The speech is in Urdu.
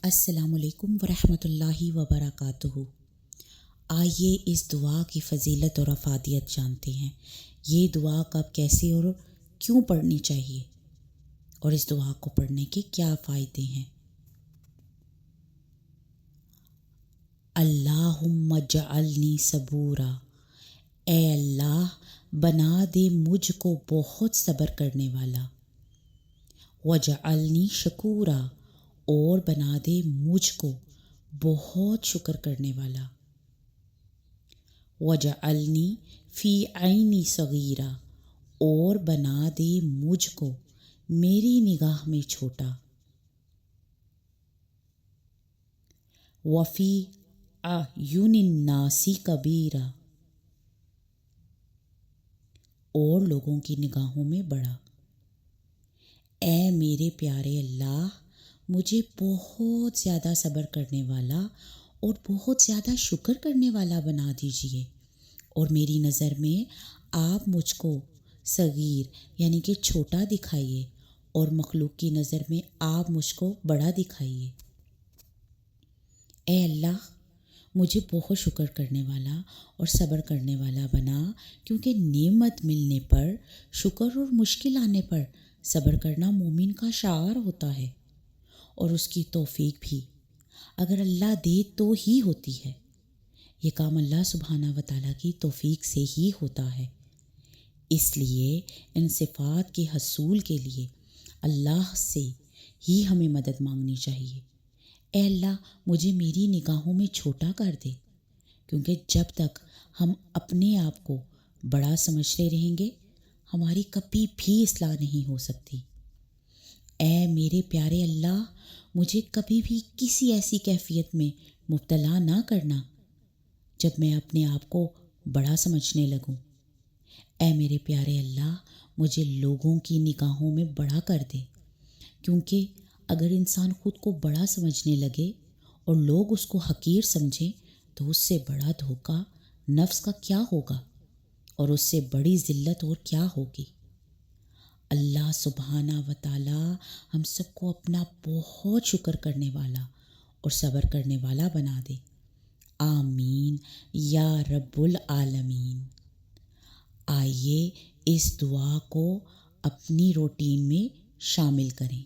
السلام علیکم ورحمۃ اللہ وبرکاتہ۔ آئیے اس دعا کی فضیلت اور افادیت جانتے ہیں۔ یہ دعا کب، کیسے اور کیوں پڑھنی چاہیے، اور اس دعا کو پڑھنے کے کیا فائدے ہیں۔ اللہم اجعلنی صبورا، اے اللہ بنا دے مجھ کو بہت صبر کرنے والا۔ وجعلنی شکورا، اور بنا دے مجھ کو بہت شکر کرنے والا۔ وجعلنی فی عینی صغیرا، اور بنا دے مجھ کو میری نگاہ میں چھوٹا۔ وفی اعین الناس کبیرا، اور لوگوں کی نگاہوں میں بڑا۔ اے میرے پیارے اللہ، مجھے بہت زیادہ صبر کرنے والا اور بہت زیادہ شکر کرنے والا بنا دیجیے، اور میری نظر میں آپ مجھ کو صغیر یعنی کہ چھوٹا دکھائیے، اور مخلوق کی نظر میں آپ مجھ کو بڑا دکھائیے۔ اے اللہ، مجھے بہت شکر کرنے والا اور صبر کرنے والا بنا، کیونکہ نعمت ملنے پر شکر اور مشکل آنے پر صبر کرنا مومن کا شعار ہوتا ہے، اور اس کی توفیق بھی اگر اللہ دے تو ہی ہوتی ہے۔ یہ کام اللہ سبحانہ و تعالیٰ کی توفیق سے ہی ہوتا ہے۔ اس لیے ان صفات کے حصول کے لیے اللہ سے ہی ہمیں مدد مانگنی چاہیے۔ اے اللہ، مجھے میری نگاہوں میں چھوٹا کر دے، کیونکہ جب تک ہم اپنے آپ کو بڑا سمجھتے رہیں گے ہماری کبھی بھی اصلاح نہیں ہو سکتی۔ اے میرے پیارے اللہ، مجھے کبھی بھی کسی ایسی کیفیت میں مبتلا نہ کرنا جب میں اپنے آپ کو بڑا سمجھنے لگوں۔ اے میرے پیارے اللہ، مجھے لوگوں کی نگاہوں میں بڑا کر دے، کیونکہ اگر انسان خود کو بڑا سمجھنے لگے اور لوگ اس کو حقیر سمجھیں تو اس سے بڑا دھوکہ نفس کا کیا ہوگا، اور اس سے بڑی ذلت اور کیا ہوگی۔ اللہ سبحانہ و تعالی ہم سب کو اپنا بہت شکر کرنے والا اور صبر کرنے والا بنا دے۔ آمین یا رب العالمین۔ آئیے اس دعا کو اپنی روٹین میں شامل کریں۔